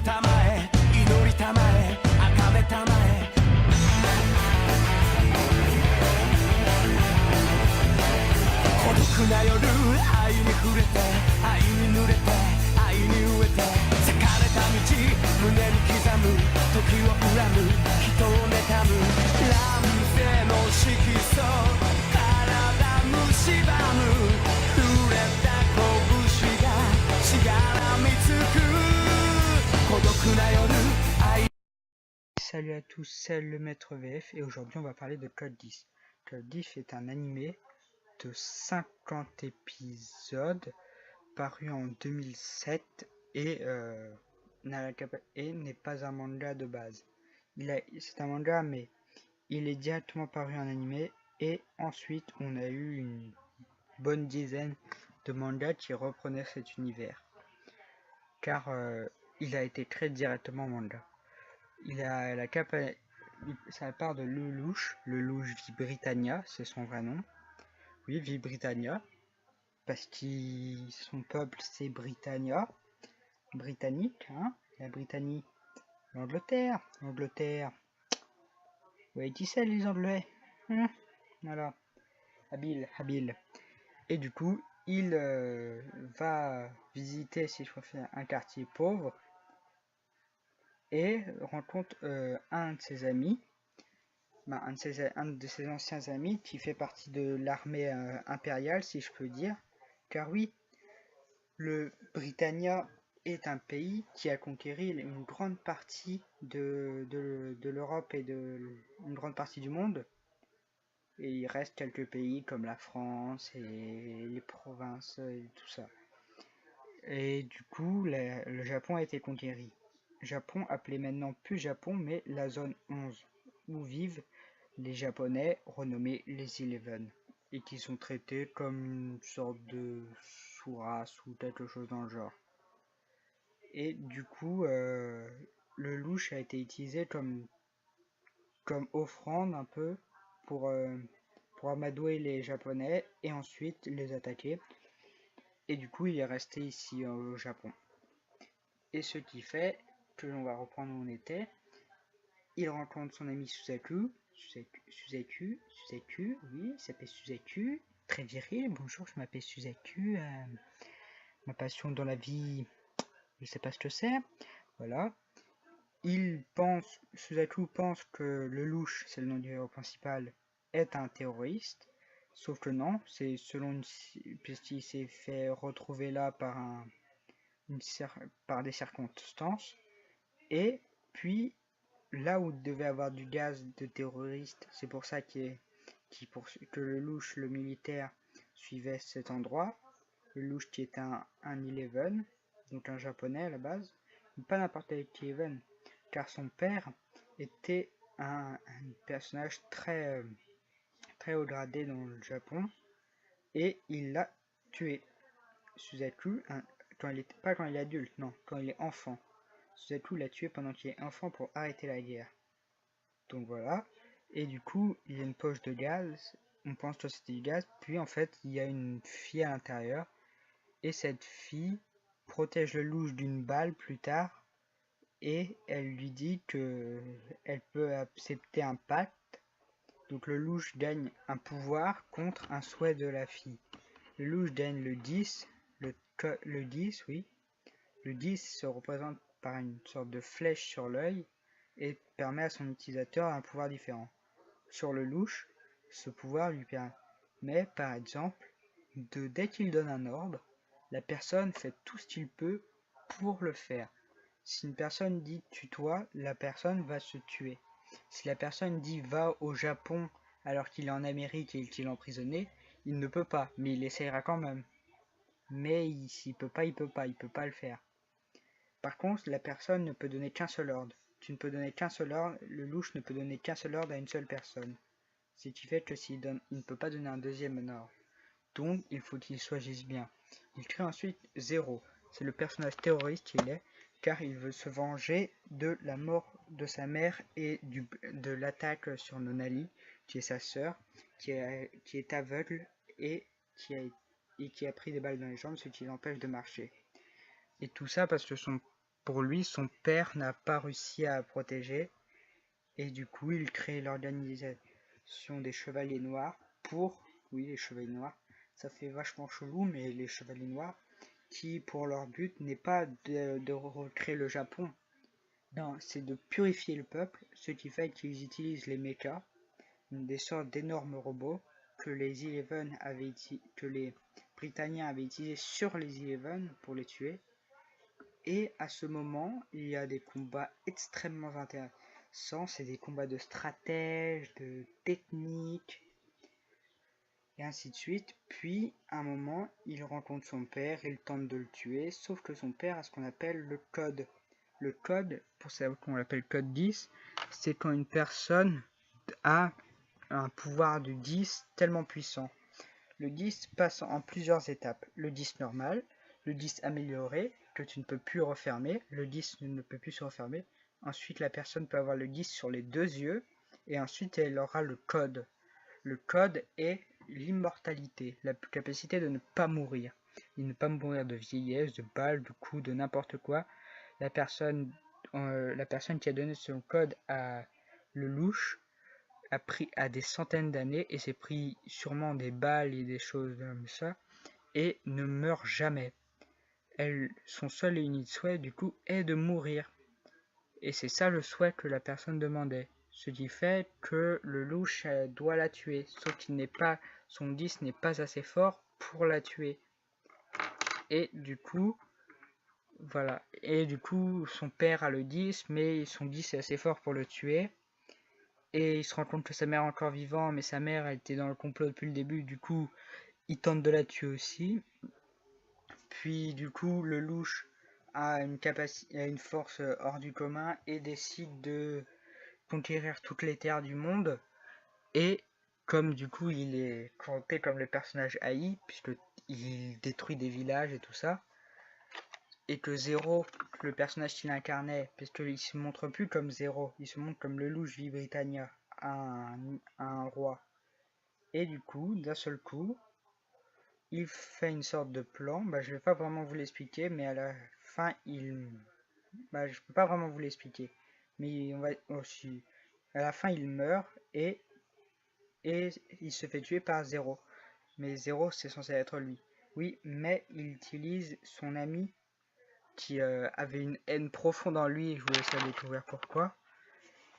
たまえ祈りたまえ赤べたまえ孤独な夜愛に触れて愛に濡れて愛に飢えて裂かれた道胸に刻む時を恨む人を妬む乱世の色素体蝕む濡れた拳がしがらみつく孤独な夜愛 Salut à tous, c'est le maître VF et aujourd'hui on va parler de Code 10. Code 10 est un animé de 50 épisodes paru en 2007 et n'est pas un manga de base. C'est un manga mais il est directement paru en animé et ensuite on a eu une bonne dizaine de mangas qui reprenaient cet univers car il a été créé directement en manga. Ça part de Lelouch Vibritania, c'est son vrai nom. Oui, Vibritania, parce que son peuple c'est Britannia, britannique, hein, la Britannie, l'Angleterre. Oui, qui c'est les Anglais, voilà, habile. Et du coup, il va visiter, si je préfère, un quartier pauvre et rencontre un de ses amis. Un de ses anciens amis qui fait partie de l'armée impériale, si je peux dire. Car oui, le Britannia est un pays qui a conquéri une grande partie de l'Europe et une grande partie du monde. Et il reste quelques pays comme la France et les provinces et tout ça. Et du coup, le Japon a été conquéri. Japon appelé maintenant plus Japon, mais la zone 11, où vivent les Japonais renommés les Eleven, et qui sont traités comme une sorte de sous-race ou quelque chose dans le genre. Et du coup, le louche a été utilisé comme offrande un peu pour amadouer les Japonais et ensuite les attaquer. Et du coup, il est resté ici au Japon. Et ce qui fait que l'on va reprendre où on était. Il rencontre son ami Suzaku, oui, il s'appelle Suzaku, très viril. Bonjour, je m'appelle Suzaku. Ma passion dans la vie, je sais pas ce que c'est. Voilà. Suzaku pense que le louche, c'est le nom du héros principal, est un terroriste. Sauf que non, c'est puisqu'il s'est fait retrouver là par des circonstances. Et puis là où il devait avoir du gaz de terroriste, c'est pour ça que le louche, le militaire, suivait cet endroit. Le louche qui est un Eleven, donc un japonais à la base, mais pas n'importe quel Eleven, car son père était un personnage très haut gradé dans le Japon, et il l'a tué. Suzaku, quand il est adulte, non, quand il est enfant. Suzaku l'a tué pendant qu'il est enfant pour arrêter la guerre. Donc voilà, et du coup il y a une poche de gaz, on pense que c'était du gaz, puis en fait il y a une fille à l'intérieur, et cette fille protège le louche d'une balle plus tard, et elle lui dit que elle peut accepter un pacte, donc le louche gagne un pouvoir contre un souhait de la fille. Le louche gagne le 10, le 10, oui, le 10 se représente par une sorte de flèche sur l'œil, et permet à son utilisateur un pouvoir différent. Sur le louche, ce pouvoir lui permet, par exemple, dès qu'il donne un ordre, la personne fait tout ce qu'il peut pour le faire. Si une personne dit tue-toi, la personne va se tuer. Si la personne dit va au Japon alors qu'il est en Amérique et qu'il est emprisonné, il ne peut pas, mais il essayera quand même. Mais s'il peut pas le faire. Par contre, la personne ne peut donner qu'un seul ordre. Tu ne peux donner qu'un seul ordre, le louche ne peut donner qu'un seul ordre à une seule personne. Ce qui fait que il ne peut pas donner un deuxième ordre. Donc, il faut qu'il choisisse bien. Il crée ensuite Zero. C'est le personnage terroriste qu'il est, car il veut se venger de la mort de sa mère et de l'attaque sur Nonali, qui est sa sœur, qui est aveugle et qui a pris des balles dans les jambes, ce qui l'empêche de marcher. Et tout ça parce que son pour lui, son père n'a pas réussi à protéger. Et du coup, il crée l'organisation des Chevaliers Noirs pour... Oui, les Chevaliers Noirs. Ça fait vachement chelou, mais les Chevaliers Noirs, qui pour leur but n'est pas de recréer le Japon. Non, c'est de purifier le peuple, ce qui fait qu'ils utilisent les mechas, des sortes d'énormes robots que les Britanniens avaient utilisés sur les Eleven pour les tuer. Et à ce moment, il y a des combats extrêmement intéressants. C'est des combats de stratèges, de techniques, et ainsi de suite. Puis, à un moment, il rencontre son père, il tente de le tuer, sauf que son père a ce qu'on appelle le code. Le code, pour ça qu'on l'appelle code 10, c'est quand une personne a un pouvoir de 10 tellement puissant. Le 10 passe en plusieurs étapes. Le 10 normal, le 10 amélioré, que tu ne peux plus refermer, le 10 ne peut plus se refermer. Ensuite, la personne peut avoir le 10 sur les deux yeux, et ensuite elle aura le code. Le code est l'immortalité, la capacité de ne pas mourir. Et ne pas mourir de vieillesse, de balles, de coups, de n'importe quoi. La personne qui a donné son code à Lelouch a des centaines d'années et s'est pris sûrement des balles et des choses comme ça et ne meurt jamais. Son seul et unique souhait du coup est de mourir. Et c'est ça le souhait que la personne demandait. Ce qui fait que Lelouch doit la tuer, sauf qu'il n'est pas, son 10 n'est pas assez fort pour la tuer. Et du coup, voilà. Et du coup, son père a le 10, mais son 10 est assez fort pour le tuer. Et il se rend compte que sa mère est encore vivante, mais sa mère elle était dans le complot depuis le début, du coup, il tente de la tuer aussi. Puis du coup, Lelouch a une force hors du commun et décide de conquérir toutes les terres du monde. Et comme du coup, il est compté comme le personnage haï, puisqu'il détruit des villages et tout ça, et que Zéro, le personnage qu'il incarnait, puisqu'il se montre plus comme Zéro, il se montre comme Lelouch V. Britannia, un roi. Et du coup, d'un seul coup, il fait une sorte de plan. Je vais pas vraiment vous l'expliquer, mais à la fin, je peux pas vraiment vous l'expliquer. Mais à la fin, il meurt et il se fait tuer par Zéro. Mais Zéro, c'est censé être lui. Oui, mais il utilise son ami qui avait une haine profonde en lui, et je vous laisse découvrir pourquoi.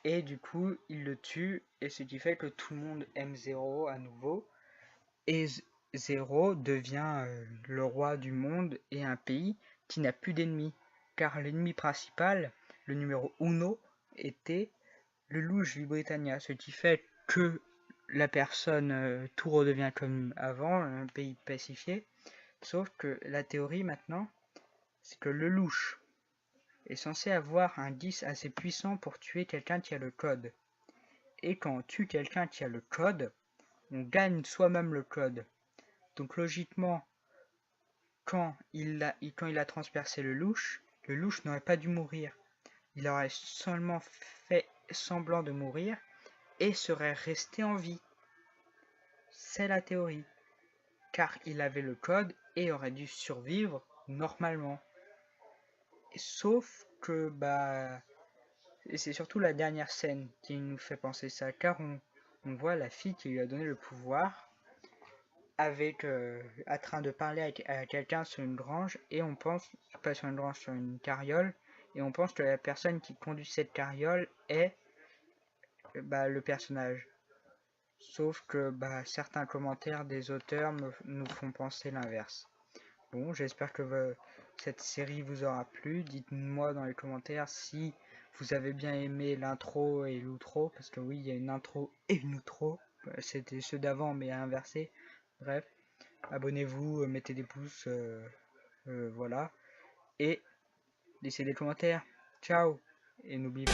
Et du coup, il le tue, et ce qui fait que tout le monde aime Zéro à nouveau. Et Zéro devient le roi du monde et un pays qui n'a plus d'ennemis. Car l'ennemi principal, le numéro 1, était Lelouch V. Britannia. Ce qui fait que la personne, tout redevient comme avant, un pays pacifié. Sauf que la théorie maintenant, c'est que Lelouch est censé avoir un 10 assez puissant pour tuer quelqu'un qui a le code. Et quand on tue quelqu'un qui a le code, on gagne soi-même le code. Donc logiquement, quand il a transpercé Lelouch n'aurait pas dû mourir. Il aurait seulement fait semblant de mourir et serait resté en vie. C'est la théorie. Car il avait le code et aurait dû survivre normalement. Sauf que et c'est surtout la dernière scène qui nous fait penser ça, car on voit la fille qui lui a donné le pouvoir en train de parler à quelqu'un sur une grange, et on pense, pas sur une grange, sur une carriole, et on pense que la personne qui conduit cette carriole est le personnage. Sauf que certains commentaires des auteurs nous font penser l'inverse. Bon, j'espère que cette série vous aura plu. Dites-moi dans les commentaires si vous avez bien aimé l'intro et l'outro, parce que oui, il y a une intro et une outro. C'était ceux d'avant, mais inversé. Bref, abonnez-vous, mettez des pouces, voilà. Et laissez des commentaires. Ciao. Et n'oubliez pas...